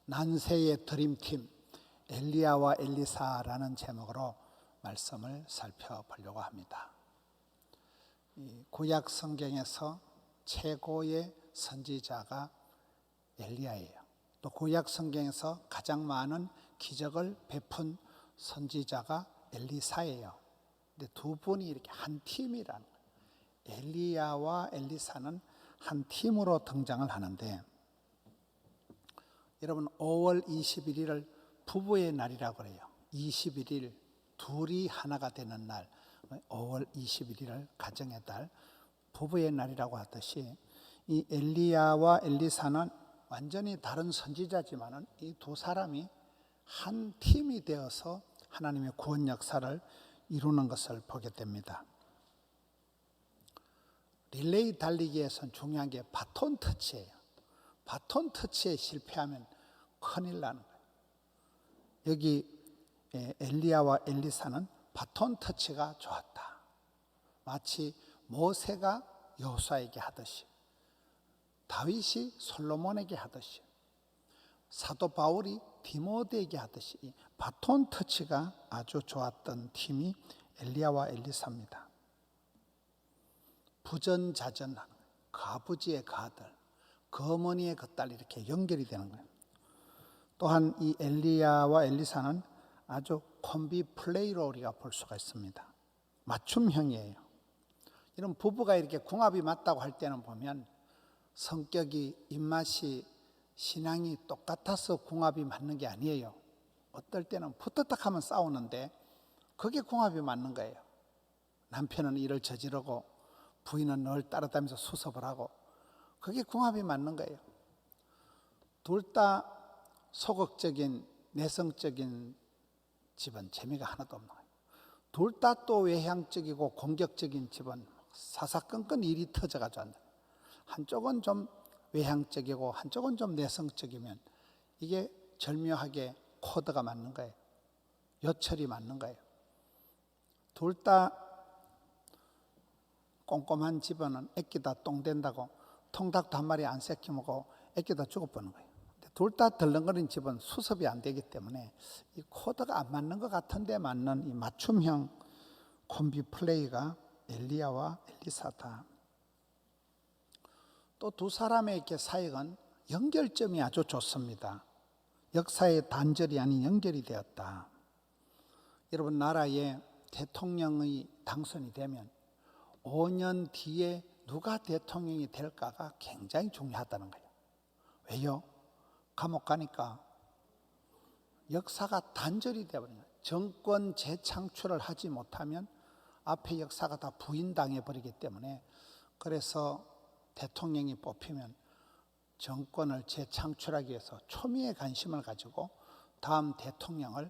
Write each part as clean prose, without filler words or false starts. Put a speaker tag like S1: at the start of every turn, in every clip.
S1: 난세의 드림팀 엘리야와 엘리사라는 제목으로 말씀을 살펴보려고 합니다. 구약 성경에서 최고의 선지자가 엘리야예요. 또 구약 성경에서 가장 많은 기적을 베푼 선지자가 엘리사예요. 근데 두 분이 이렇게 한 팀이라는 거예요. 엘리야와 엘리사는 한 팀으로 등장을 하는데, 여러분 5월 21일을 부부의 날이라고 그래요. 21일 둘이 하나가 되는 날, 5월 21일을 가정의 달, 부부의 날이라고 하듯이 이 엘리야와 엘리사는 완전히 다른 선지자지만은 이 두 사람이 한 팀이 되어서 하나님의 구원 역사를 이루는 것을 보게 됩니다. 릴레이 달리기에선 중요한 게 바톤 터치예요. 바톤 터치에 실패하면 큰일 나는 거예요. 여기 엘리야와 엘리사는 바톤 터치가 좋았다. 마치 모세가 여호수아에게 하듯이, 다윗이 솔로몬에게 하듯이, 사도 바울이 디모데에게 하듯이 바톤 터치가 아주 좋았던 팀이 엘리야와 엘리사입니다. 부전자전하는 거예요. 그 아버지의 그 아들, 그 어머니의 그 딸, 이렇게 연결이 되는 거예요. 또한 이 엘리야와 엘리사는 아주 콤비 플레이로 우리가 볼 수가 있습니다. 맞춤형이에요. 이런 부부가 이렇게 궁합이 맞다고 할 때는 보면 성격이, 입맛이, 신앙이 똑같아서 궁합이 맞는 게 아니에요. 어떨 때는 붙었다 하면 싸우는데 그게 궁합이 맞는 거예요. 남편은 일을 저지르고 부인은 늘 따라다니면서 수습을 하고, 그게 궁합이 맞는 거예요. 둘 다 소극적인, 내성적인 집은 재미가 하나도 없는 거예요. 둘 다 또 외향적이고 공격적인 집은 사사건건 일이 터져가지고 앉아요. 한쪽은 좀 외향적이고 한쪽은 좀 내성적이면 이게 절묘하게 코드가 맞는 거예요. 요철이 맞는 거예요. 둘 다 꼼꼼한 집안은 애끼다 똥 된다고 통닭도 한 마리 안 뺏겨 먹고 애끼다 죽어버리는 거예요. 둘 다 덜렁거리는 집은 수습이 안 되기 때문에 이 코드가 안 맞는 것 같은데 맞는 이 맞춤형 콤비 플레이가 엘리야와 엘리사다. 또 두 사람의 이렇게 사역은 연결점이 아주 좋습니다. 역사의 단절이 아닌 연결이 되었다. 여러분, 나라의 대통령의 당선이 되면 5년 뒤에 누가 대통령이 될까가 굉장히 중요하다는 거예요. 왜요? 감옥 가니까 역사가 단절이 되어버린 거예요. 정권 재창출을 하지 못하면 앞에 역사가 다 부인당해 버리기 때문에, 그래서 대통령이 뽑히면 정권을 재창출하기 위해서 초미의 관심을 가지고 다음 대통령을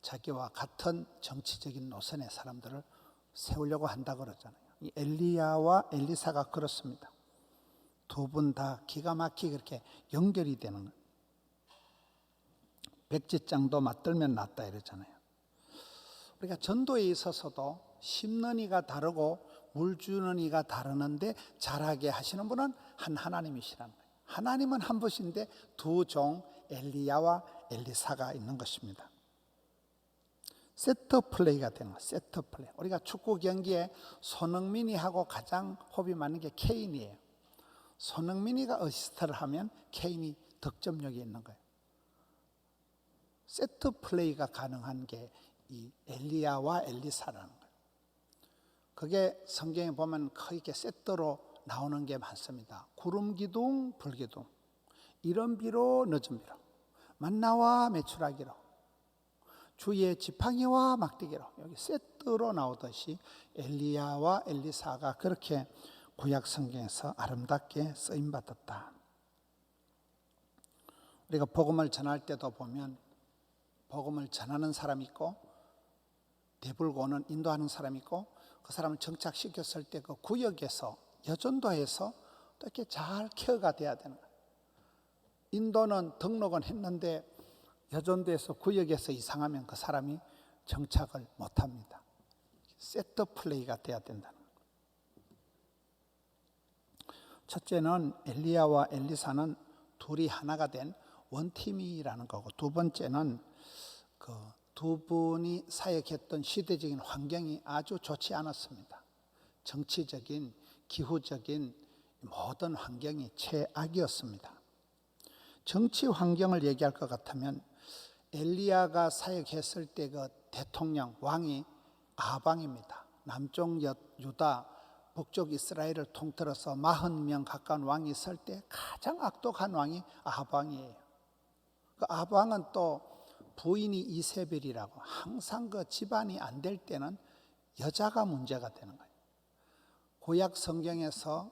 S1: 자기와 같은 정치적인 노선의 사람들을 세우려고 한다 그러잖아요. 이 엘리야와 엘리사가 그렇습니다. 두 분 다 기가 막히게 그렇게 연결이 되는 거예요. 백지장도 맞들면 낫다 이러잖아요. 우리가 전도에 있어서도 심는 이가 다르고 물 주는 이가 다르는데 자라게 하시는 분은 한 하나님이시라는 거예요. 하나님은 한 분이신데 두 종 엘리야와 엘리사가 있는 것입니다. 세트 플레이가 되는 거예요. 세트 플레이. 우리가 축구 경기에 손흥민이 하고 가장 호흡이 맞는 게 케인이에요. 손흥민이가 어시스트를 하면 케인이 득점력이 있는 거예요. 세트 플레이가 가능한 게 이 엘리야와 엘리사라는 거예요. 그게 성경에 보면 크게 세트로 나오는 게 많습니다. 구름 기둥, 불 기둥, 이른 비로 늦은 비로, 만나와 메추라기로, 주의 지팡이와 막대기로, 여기 세트로 나오듯이 엘리야와 엘리사가 그렇게 구약 성경에서 아름답게 쓰임 받았다. 우리가 복음을 전할 때도 보면 복음을 전하는 사람이 있고 대불고는 인도하는 사람이 있고, 그 사람을 정착시켰을 때 그 구역에서 여전도해서 또 이렇게 잘 케어가 돼야 되는 거예요. 인도는 등록은 했는데 여전도에서 구역에서 이상하면 그 사람이 정착을 못합니다. 세트 플레이가 돼야 된다는 거예요. 첫째는 엘리야와 엘리사는 둘이 하나가 된 원팀이라는 거고, 두 번째는 그 두 분이 사역했던 시대적인 환경이 아주 좋지 않았습니다. 정치적인, 기후적인 모든 환경이 최악이었습니다. 정치 환경을 얘기할 것 같으면 엘리야가 사역했을 때 그 대통령, 왕이 아방입니다. 남쪽 유다, 북쪽 이스라엘을 통틀어서 40명 가까운 왕이 있을 때 가장 악독한 왕이 아방이에요. 그 아방은 또 부인이 이세벨이라고, 항상 그 집안이 안 될 때는 여자가 문제가 되는 거예요. 구약 성경에서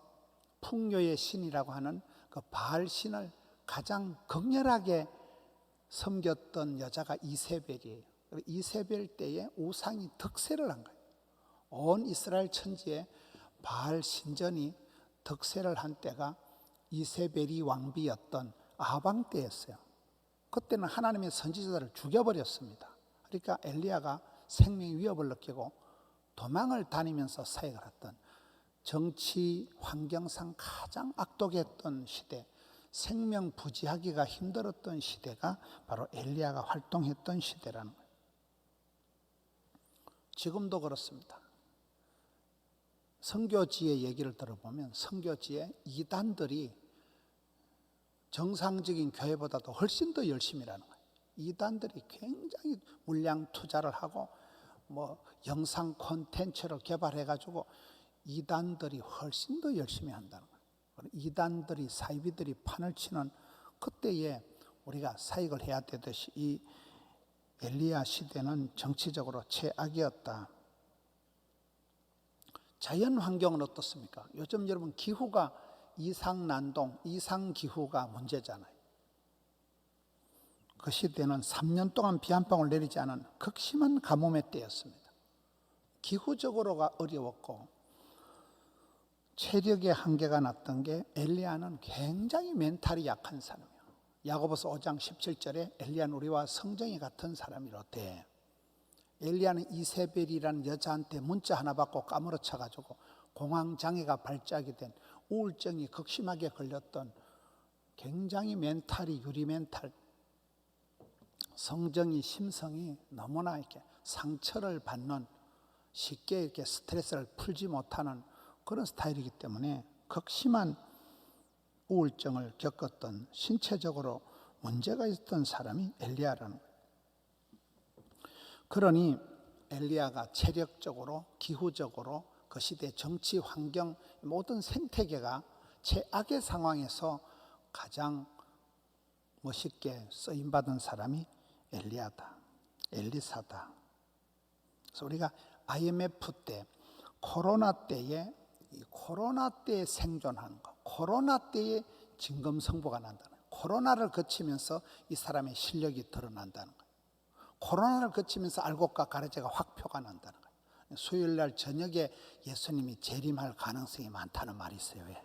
S1: 풍요의 신이라고 하는 그 바알 신을 가장 극렬하게 섬겼던 여자가 이세벨이에요. 이세벨 때에 우상이 득세를 한 거예요. 온 이스라엘 천지에 바알 신전이 득세를 한 때가 이세벨이 왕비였던 아방 때였어요. 그때는 하나님의 선지자들을 죽여버렸습니다. 그러니까 엘리야가 생명 위협을 느끼고 도망을 다니면서 사역을 했던, 정치 환경상 가장 악독했던 시대, 생명 부지하기가 힘들었던 시대가 바로 엘리야가 활동했던 시대라는 거예요. 지금도 그렇습니다. 선교지의 얘기를 들어보면 선교지에 이단들이 정상적인 교회보다도 훨씬 더 열심히라는 거예요. 이단들이 굉장히 물량 투자를 하고 영상 콘텐츠를 개발해가지고 이단들이 훨씬 더 열심히 한다는 거예요. 이단들이, 사이비들이 판을 치는 그때에 우리가 사역을 해야 되듯이 이 엘리야 시대는 정치적으로 최악이었다. 자연 환경은 어떻습니까? 요즘 여러분 기후가 이상난동, 이상기후가 문제잖아요. 그 시대는 3년 동안 비 한 방울 내리지 않은 극심한 가뭄의 때였습니다. 기후적으로가 어려웠고 체력의 한계가 났던 게, 엘리야는 굉장히 멘탈이 약한 사람이에요. 야고보서 5장 17절에 엘리야는 우리와 성정이 같은 사람이로되, 엘리야는 이세벨이라는 여자한테 문자 하나 받고 까무러쳐가지고 공황장애가 발작이 된, 우울증이 극심하게 걸렸던, 굉장히 멘탈이 유리멘탈, 성정이, 심성이 너무나 이렇게 상처를 받는, 쉽게 이렇게 스트레스를 풀지 못하는 그런 스타일이기 때문에 극심한 우울증을 겪었던, 신체적으로 문제가 있었던 사람이 엘리야라는 거예요. 그러니 엘리야가 체력적으로, 기후적으로, 그 시대 정치 환경, 모든 생태계가 최악의 상황에서 가장 멋있게 쓰임받은 사람이 엘리야다, 엘리사다. 그래서 우리가 IMF 때, 코로나 때에 생존하는 것, 코로나 때에 진검승부가 난다는 거예요. 코로나를 거치면서 이 사람의 실력이 드러난다는 거예요. 코로나를 거치면서 알곡과 가라지가 확 표가 난다는 거예요. 수요일 날 저녁에 예수님이 재림할 가능성이 많다는 말이 있어요. 왜?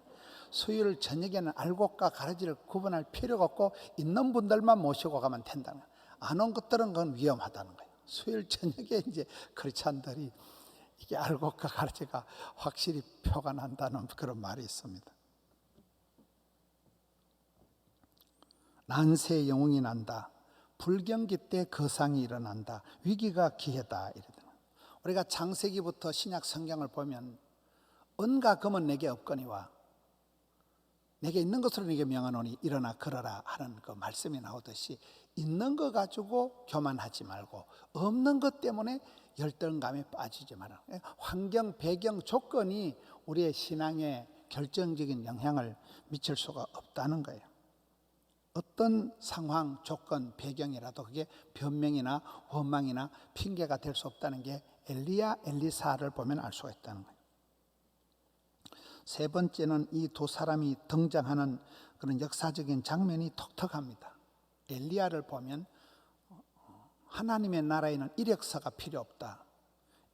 S1: 수요일 저녁에는 알곡과 가라지를 구분할 필요가 없고 있는 분들만 모시고 가면 된다는 거예요. 안 온 것들은 그건 위험하다는 거예요. 수요일 저녁에 이제 크리스찬들이 이게 알곡과 가라지가 확실히 표가 난다는 그런 말이 있습니다. 난세의 영웅이 난다. 불경기 때 거상이 일어난다. 위기가 기회다. 이러더라고요. 우리가 창세기부터 신약 성경을 보면 은과 금은 내게 없거니와 내게 있는 것으로 내게 명하노니 일어나 걸어라 하는 그 말씀이 나오듯이, 있는 거 가지고 교만하지 말고 없는 것 때문에 열등감에 빠지지 마라. 환경, 배경, 조건이 우리의 신앙에 결정적인 영향을 미칠 수가 없다는 거예요. 어떤 상황, 조건, 배경이라도 그게 변명이나 원망이나 핑계가 될 수 없다는 게 엘리야, 엘리사를 보면 알 수가 있다는 거예요. 세 번째는 이 두 사람이 등장하는 그런 역사적인 장면이 독특합니다. 엘리야를 보면 하나님의 나라에는 이력서가 필요 없다.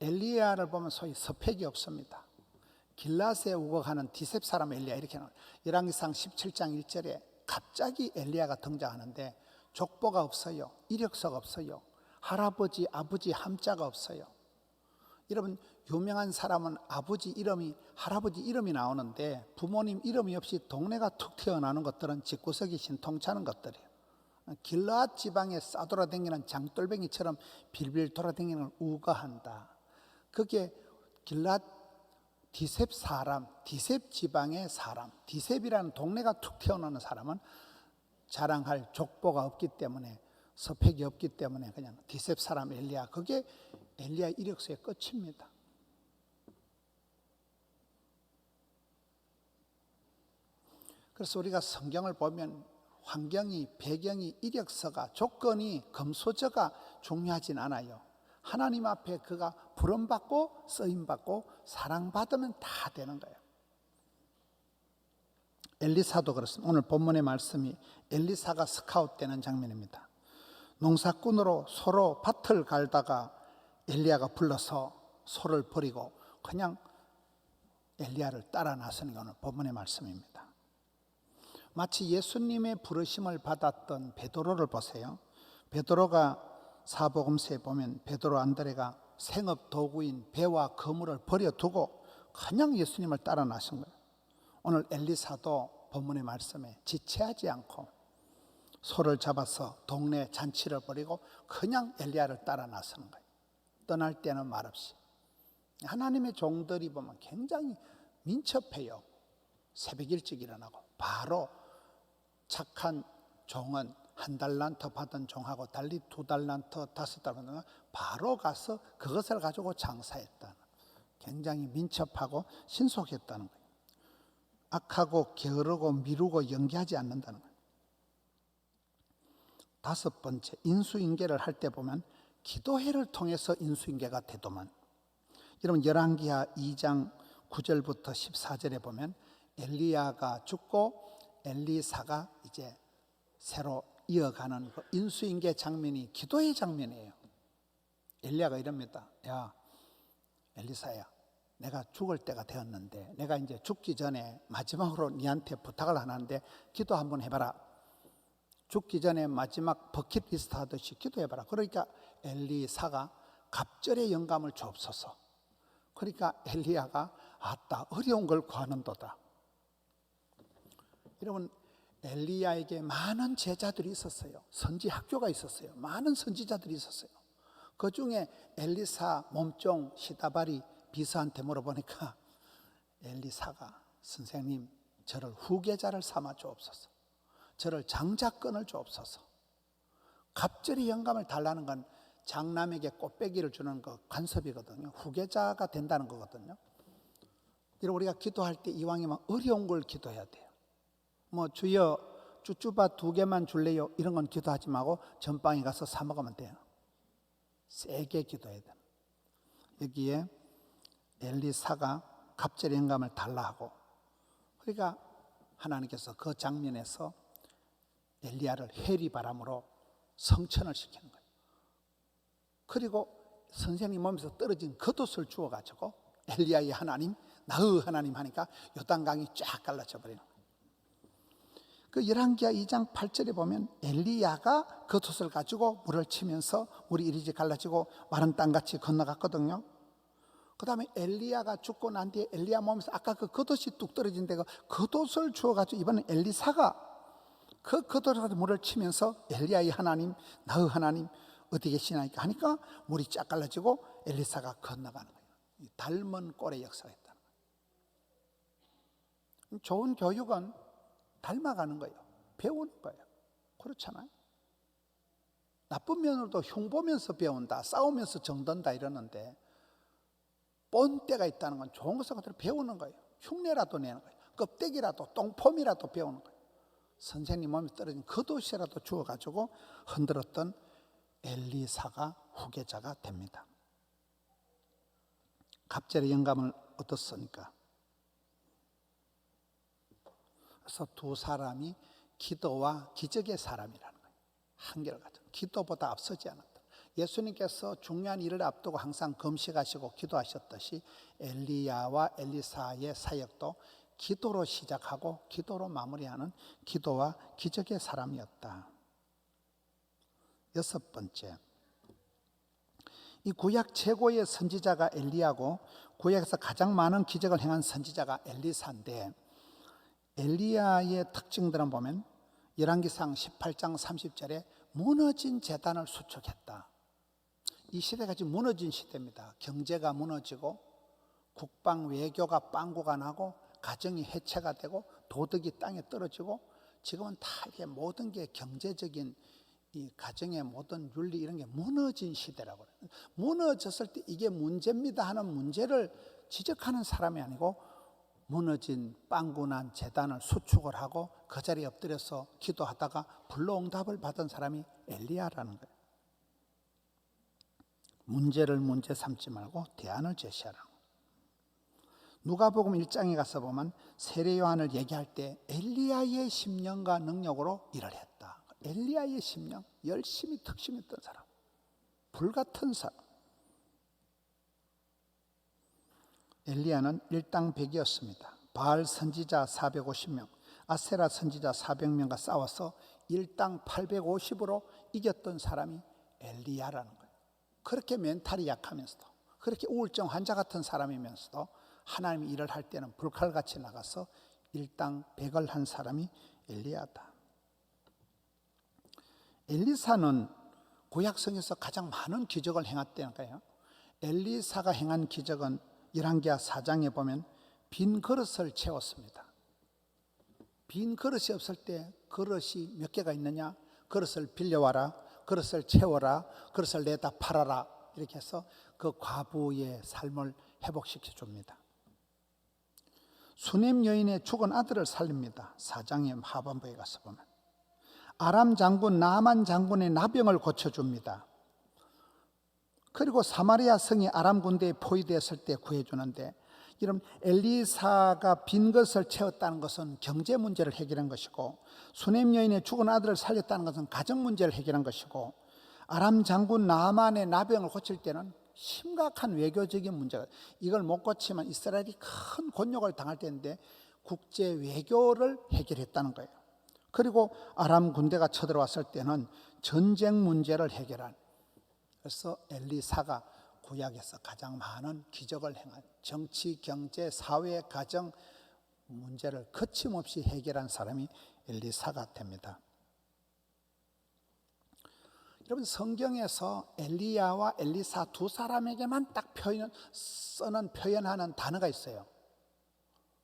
S1: 엘리야를 보면 소위 서팩이 없습니다. 길라스에 우거하는 디셉 사람 엘리야, 이렇게 나와요. 열왕기상 17장 1절에 갑자기 엘리야가 등장하는데 족보가 없어요. 이력서가 없어요. 할아버지, 아버지 함자가 없어요. 여러분, 유명한 사람은 아버지 이름이, 할아버지 이름이 나오는데 부모님 이름이 없이 동네가 툭 튀어나오는 것들은 집구석이 신통찮은 것들이에요. 길르앗 지방에 싸돌아다니는 장돌뱅이처럼 빌빌 돌아다니는 걸 우거한다. 그게 길르앗 디셉 사람, 디셉 지방의 사람, 디셉이라는 동네가 툭 튀어나오는 사람은 자랑할 족보가 없기 때문에, 서팩이 없기 때문에 그냥 디셉 사람 엘리야, 그게 엘리야 이력서의 끝입니다. 그래서 우리가 성경을 보면 환경이, 배경이, 이력서가, 조건이, 금소저가 중요하진 않아요. 하나님 앞에 그가 부름받고 쓰임받고 사랑받으면 다 되는 거예요. 엘리사도 그렇습니다. 오늘 본문의 말씀이 엘리사가 스카웃되는 장면입니다. 농사꾼으로 소로 밭을 갈다가 엘리야가 불러서 소를 버리고 그냥 엘리야를 따라 나서는 게 오늘 본문의 말씀입니다. 마치 예수님의 부르심을 받았던 베드로를 보세요. 베드로가 사복음서에 보면 베드로 안드레가 생업 도구인 배와 그물을 버려두고 그냥 예수님을 따라 나선 거예요. 오늘 엘리사도 본문의 말씀에 지체하지 않고 소를 잡아서 동네 잔치를 벌이고 그냥 엘리야를 따라 나서는 거예요. 떠날 때는 말없이. 하나님의 종들이 보면 굉장히 민첩해요. 새벽 일찍 일어나고 바로 착한 종은 1달란트 받은 종하고 달리 2달란트, 5달란트 바로 가서 그것을 가지고 장사했다는, 굉장히 민첩하고 신속했다는 거예요. 악하고 게으르고 미루고 연기하지 않는다는 거예요. 5번째, 인수인계를 할 때 보면 기도회를 통해서 인수인계가 되더만. 여러분 열왕기하 2장 9절부터 14절에 보면 엘리야가 죽고 엘리사가 이제 새로 이어가는 그 인수인계 장면이 기도의 장면이에요. 엘리야가 이럽니다. 야, 엘리사야, 내가 죽을 때가 되었는데 내가 이제 죽기 전에 마지막으로 네한테 부탁을 하는데 기도 한번 해봐라. 죽기 전에 마지막 버킷리스트 하듯이 기도해봐라. 그러니까 엘리사가 갑절의 영감을 주옵소서. 그러니까 엘리야가 아따 어려운 걸 구하는도다. 여러분 엘리야에게 많은 제자들이 있었어요. 선지 학교가 있었어요. 많은 선지자들이 있었어요. 그 중에 엘리사 몸종 시다바리 비서한테 물어보니까 엘리사가 선생님 저를 후계자를 삼아 주옵소서. 저를 장자권을 주옵소서. 갑절의 영감을 달라는 건 장남에게 꽃배기를 주는 거 간섭이거든요. 후계자가 된다는 거거든요. 이런 우리가 기도할 때 이왕이면 어려운 걸 기도해야 돼요. 뭐 주여 쭈쭈바 2개만 줄래요? 이런 건 기도하지 말고 전방에 가서 사 먹으면 돼요. 세게 기도해야 돼요. 여기에 엘리사가 갑절의 영감을 달라 하고, 그러니까 하나님께서 그 장면에서 엘리야를 해리바람으로 성천을 시키는 거예요. 그리고 선생님 몸에서 떨어진 겉옷을 주워가지고 엘리야의 하나님, 나의 하나님 하니까 요단강이 쫙 갈라져 버리는 거예요. 그 열왕기하 2장 8절에 보면 엘리야가 겉옷을 가지고 물을 치면서 물이 이리지 갈라지고 마른 땅같이 건너갔거든요. 그 다음에 엘리야가 죽고 난 뒤에 엘리야 몸에서 아까 그 겉옷이 뚝 떨어진 데가 겉옷을 주워가지고 이번엔 엘리사가 그 겉옷으로 물을 치면서 엘리야의 하나님, 나의 하나님 어디 계시나니까 하니까 물이 쫙 갈라지고 엘리사가 건너가는 거예요. 닮은 꼴의 역사가 있다는 거예요. 좋은 교육은 닮아가는 거예요. 배우는 거예요. 그렇잖아요. 나쁜 면으로도 흉보면서 배운다, 싸우면서 정든다 이러는데 본때가 있다는 건 좋은 것을 그대로 배우는 거예요. 흉내라도 내는 거예요. 껍데기라도 똥폼이라도 배우는 거예요. 선생님 몸에 떨어진 겉옷이라도 주워가지고 흔들었던 엘리사가 후계자가 됩니다. 갑절의 영감을 얻었으니까. 그래서 두 사람이 기도와 기적의 사람이라는 거예요. 한결같은 기도보다 앞서지 않았다. 예수님께서 중요한 일을 앞두고 항상 금식하시고 기도하셨듯이 엘리야와 엘리사의 사역도 기도로 시작하고 기도로 마무리하는 기도와 기적의 사람이었다. 6번째, 이 구약 최고의 선지자가 엘리야고 구약에서 가장 많은 기적을 행한 선지자가 엘리사인데 엘리야의 특징들은 보면 열왕기상 18장 30절에 무너진 제단을 수축했다. 이 시대가 지금 무너진 시대입니다. 경제가 무너지고 국방 외교가 빵꾸가 나고 가정이 해체가 되고 도덕이 땅에 떨어지고 지금은 다 이게 모든 게 경제적인 이 가정의 모든 윤리 이런 게 무너진 시대라고 그래요. 무너졌을 때 이게 문제입니다 하는 문제를 지적하는 사람이 아니고 무너진 빵꾸난 제단을 수축을 하고 그 자리에 엎드려서 기도하다가 불로응답을 받은 사람이 엘리야라는 거예요. 문제를 문제 삼지 말고 대안을 제시하라고. 누가복음 1장에 가서 보면 세례 요한을 얘기할 때 엘리야의 심령과 능력으로 일을 했다. 엘리야의 심령, 열심히 특심했던 사람, 불같은 사람. 엘리야는 일당백이었습니다. 바알 선지자 450명, 아세라 선지자 400명과 싸워서 일당 850으로 이겼던 사람이 엘리야라는 거예요. 그렇게 멘탈이 약하면서도, 그렇게 우울증 환자 같은 사람이면서도 하나님이 일을 할 때는 불칼같이 나가서 일당 100을 한 사람이 엘리야다. 엘리사는 구약성에서 가장 많은 기적을 행했다니까요. 엘리사가 행한 기적은 열왕기하 4장에 보면 빈 그릇을 채웠습니다. 빈 그릇이 없을 때 그릇이 몇 개가 있느냐? 그릇을 빌려와라, 그릇을 채워라, 그릇을 내다 팔아라, 이렇게 해서 그 과부의 삶을 회복시켜 줍니다. 수넴 여인의 죽은 아들을 살립니다. 4장의 하반부에 가서 보면 아람 장군 나만 장군의 나병을 고쳐줍니다. 그리고 사마리아 성이 아람 군대에 포위되었을 때 구해주는데, 이런 엘리사가 빈 것을 채웠다는 것은 경제 문제를 해결한 것이고, 수넴 여인의 죽은 아들을 살렸다는 것은 가정 문제를 해결한 것이고, 아람 장군 나만의 나병을 고칠 때는 심각한 외교적인 문제가, 이걸 못 고치면 이스라엘이 큰 곤욕을 당할 때인데 국제 외교를 해결했다는 거예요. 그리고 아람 군대가 쳐들어왔을 때는 전쟁 문제를 해결한, 그래서 엘리사가 구약에서 가장 많은 기적을 행한, 정치, 경제, 사회, 가정 문제를 거침없이 해결한 사람이 엘리사가 됩니다. 여러분, 성경에서 엘리야와 엘리사 두 사람에게만 딱 표현하는 단어가 있어요.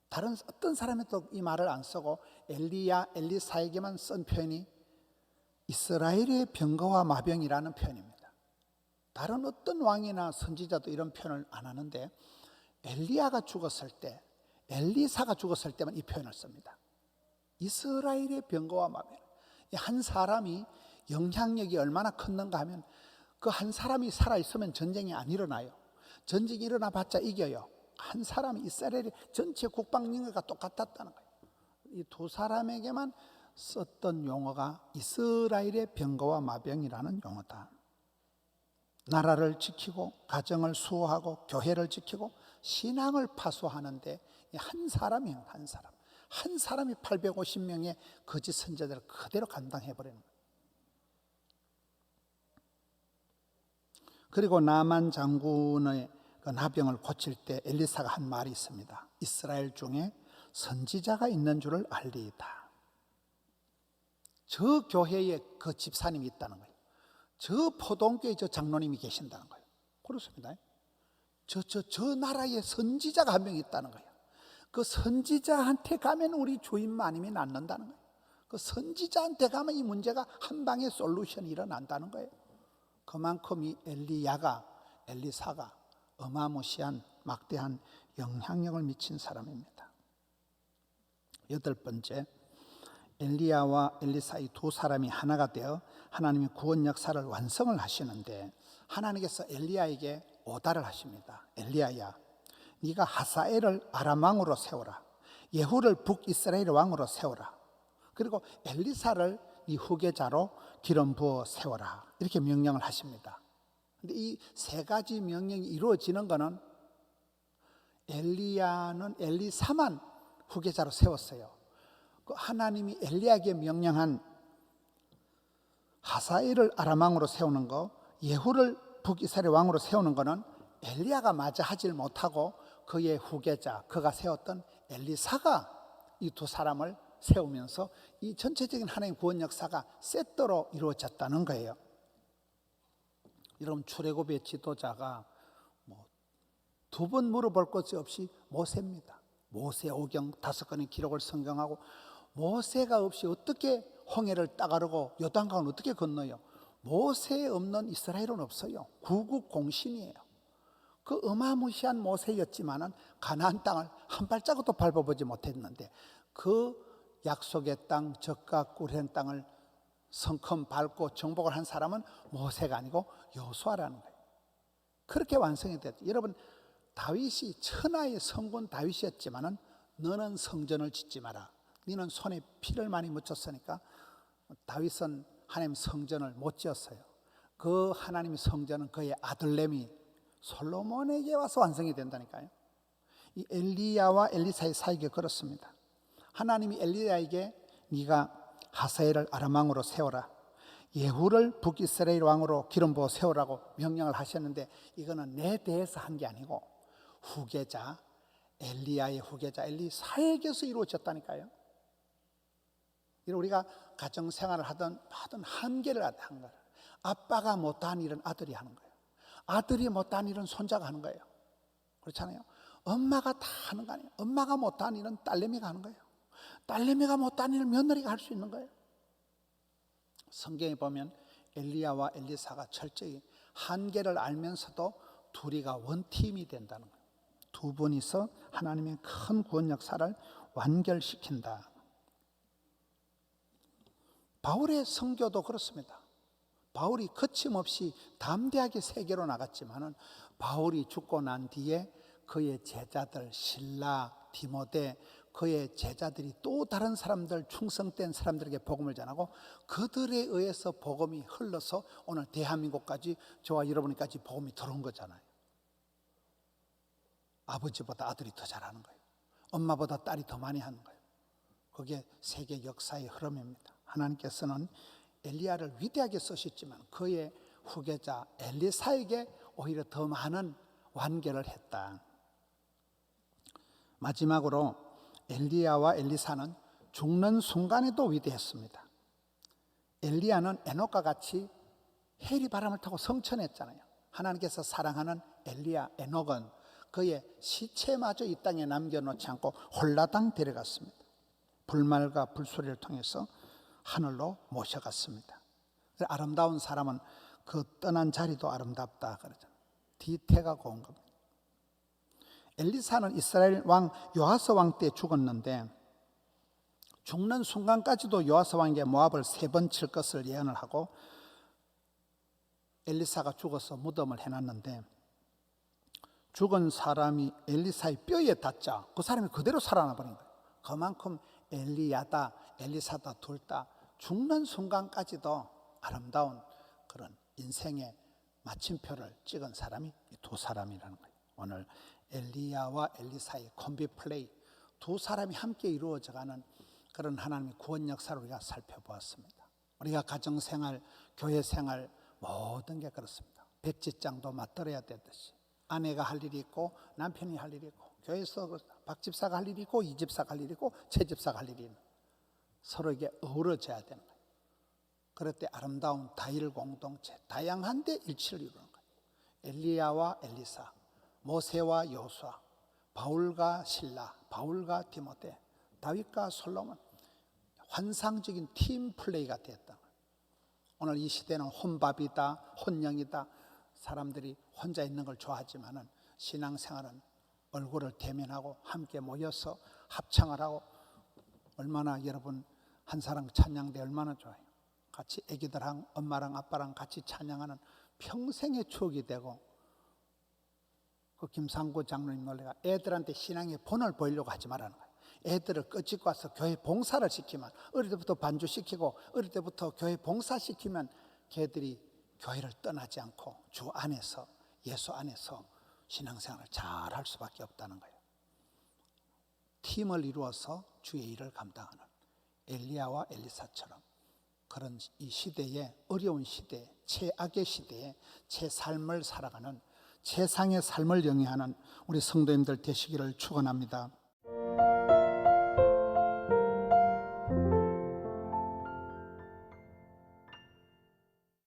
S1: 다른 어떤 사람에도 이 말을 안 쓰고 엘리야, 엘리사에게만 쓴 표현이 이스라엘의 병거와 마병이라는 표현입니다. 다른 어떤 왕이나 선지자도 이런 표현을 안 하는데 엘리야가 죽었을 때, 엘리사가 죽었을 때만 이 표현을 씁니다. 이스라엘의 병거와 마병. 한 사람이 영향력이 얼마나 컸는가 하면 그 한 사람이 살아있으면 전쟁이 안 일어나요. 전쟁이 일어나봤자 이겨요. 한 사람이 이스라엘의 전체 국방 능력과 똑같았다는 거예요. 이 두 사람에게만 썼던 용어가 이스라엘의 병거와 마병이라는 용어다. 나라를 지키고 가정을 수호하고 교회를 지키고 신앙을 파수하는데 한 사람이에요. 한 사람이 850명의 거짓 선지자들을 그대로 감당해버리는 거예요. 그리고 나만 장군의 그 나병을 고칠 때 엘리사가 한 말이 있습니다. 이스라엘 중에 선지자가 있는 줄을 알리이다. 저 교회에 그 집사님이 있다는 거예요. 저 포동교에 저 장로님이 계신다는 거예요. 그렇습니다. 저 나라에 선지자가 한 명 있다는 거예요. 그 선지자한테 가면 우리 주인 마님이 낫는다는 거예요. 그 선지자한테 가면 이 문제가 한 방에 솔루션이 일어난다는 거예요. 그만큼 이 엘리사가 어마무시한 막대한 영향력을 미친 사람입니다. 8번째, 엘리야와 엘리사 이 두 사람이 하나가 되어 하나님이 구원 역사를 완성을 하시는데, 하나님께서 엘리야에게 오달을 하십니다. 엘리야야, 네가 하사엘을 아람 왕으로 세워라. 예후를 북이스라엘 왕으로 세워라. 그리고 엘리사를 네 후계자로 기름 부어 세워라. 이렇게 명령을 하십니다. 근데 이 세 가지 명령이 이루어지는 것은 엘리야는 엘리사만 후계자로 세웠어요. 그 하나님이 엘리야에게 명령한 하사엘을 아람 왕으로 세우는 거, 예후를 북이스라엘 왕으로 세우는 거는 엘리야가 마저 하질 못하고 그의 후계자, 그가 세웠던 엘리사가 이 두 사람을 세우면서 이 전체적인 하나님 구원 역사가 세트로 이루어졌다는 거예요. 여러분, 출애굽의 지도자가 두 번 물어볼 것이 없이 모세입니다. 모세 오경 5권의 기록을 성경하고, 모세가 없이 어떻게 홍해를 따가르고 요단강을 어떻게 건너요? 모세 없는 이스라엘은 없어요. 구국공신이에요. 그 어마무시한 모세였지만은 가나안 땅을 한 발자국도 밟아보지 못했는데, 그 약속의 땅, 젖과 꿀의 땅을 성큼 밟고 정복을 한 사람은 모세가 아니고 여호수아라는 거예요. 그렇게 완성이 됐죠. 여러분, 다윗이 천하의 성군 다윗이었지만은 너는 성전을 짓지 마라. 너는 손에 피를 많이 묻혔으니까. 다윗은 하나님 성전을 못 지었어요. 그 하나님의 성전은 그의 아들내미 솔로몬에게 와서 완성이 된다니까요. 이 엘리야와 엘리사의 사이가 그렇습니다. 하나님이 엘리야에게 네가 하사엘을 아람 왕으로 세워라, 예후를 북이스라엘 왕으로 기름 부어 세우라고 명령을 하셨는데, 이거는 내 대해서 한 게 아니고 후계자 엘리야의 후계자 엘리사에게서 이루어졌다니까요. 우리가 가정생활을 하든 한계를 한 거예요. 아빠가 못한 일은 아들이 하는 거예요. 아들이 못한 일은 손자가 하는 거예요. 그렇잖아요. 엄마가 다 하는 거 아니에요. 엄마가 못한 일은 딸내미가 하는 거예요. 딸내미가 못한 일을 며느리가 할 수 있는 거예요. 성경에 보면 엘리야와 엘리사가 철저히 한계를 알면서도 둘이가 원팀이 된다는 거예요. 두 분이서 하나님의 큰 구원 역사를 완결시킨다. 바울의 선교도 그렇습니다. 바울이 거침없이 담대하게 세계로 나갔지만은, 바울이 죽고 난 뒤에 그의 제자들 실라, 디모데, 그의 제자들이 또 다른 사람들, 충성된 사람들에게 복음을 전하고, 그들에 의해서 복음이 흘러서 오늘 대한민국까지, 저와 여러분까지 복음이 들어온 거잖아요. 아버지보다 아들이 더 잘하는 거예요. 엄마보다 딸이 더 많이 하는 거예요. 그게 세계 역사의 흐름입니다. 하나님께서는 엘리야를 위대하게 쓰셨지만 그의 후계자 엘리사에게 오히려 더 많은 완결을 했다. 마지막으로 엘리야와 엘리사는 죽는 순간에도 위대했습니다. 엘리야는 에녹과 같이 해리 바람을 타고 성천했잖아요. 하나님께서 사랑하는 엘리야, 에녹은 그의 시체마저 이 땅에 남겨놓지 않고 홀라당 데려갔습니다. 불말과 불소리를 통해서 하늘로 모셔갔습니다. 아름다운 사람은 그 떠난 자리도 아름답다 그러잖아요. 뒤태가 고운 겁니다. 엘리사는 이스라엘 왕 요아스 왕 때 죽었는데, 죽는 순간까지도 요아스 왕에게 모압을 3번 칠 것을 예언을 하고, 엘리사가 죽어서 무덤을 해놨는데, 죽은 사람이 엘리사의 뼈에 닿자 그 사람이 그대로 살아나 버린 거예요. 그만큼 엘리야다 엘리사다 둘 다 죽는 순간까지도 아름다운 그런 인생의 마침표를 찍은 사람이 이 두 사람이라는 거예요. 오늘 엘리야와 엘리사의 콤비 플레이, 두 사람이 함께 이루어져가는 그런 하나님의 구원 역사를 우리가 살펴보았습니다. 우리가 가정생활, 교회생활 모든 게 그렇습니다. 백지장도 맞들어야 되듯이 아내가 할 일이 있고 남편이 할 일이 있고, 교회에서 박 집사가 할 일이 있고 이 집사가 할 일이 있고 최 집사가 할 일이 있는, 서로에게 어우러져야 되는 거예요. 그럴 때 아름다운 다일 공동체, 다양한데 일치를 이루는 거예요. 엘리야와 엘리사, 모세와 여호수아, 바울과 실라, 바울과 디모데, 다윗과 솔로몬, 환상적인 팀 플레이가 되었다. 오늘 이 시대는 혼밥이다, 혼영이다. 사람들이 혼자 있는 걸 좋아하지만은 신앙생활은 얼굴을 대면하고 함께 모여서 합창을 하고, 얼마나 여러분 한 사람 찬양대 얼마나 좋아요. 같이 애기들랑 엄마랑 아빠랑 같이 찬양하는 평생의 추억이 되고, 그 김상구 장로님 논리가 애들한테 신앙의 본을 보이려고 하지 말라는 거예요. 애들을 끄집고 와서 교회 봉사를 시키면, 어릴 때부터 반주시키고 어릴 때부터 교회 봉사시키면 걔들이 교회를 떠나지 않고 주 안에서, 예수 안에서 신앙생활을 잘 할 수밖에 없다는 거예요. 팀을 이루어서 주의 일을 감당하는 엘리야와 엘리사처럼 그런 이 시대에, 어려운 시대에, 최악의 시대에 최삶을 살아가는, 최상의 삶을 영위하는 우리 성도님들 되시기를 축원합니다.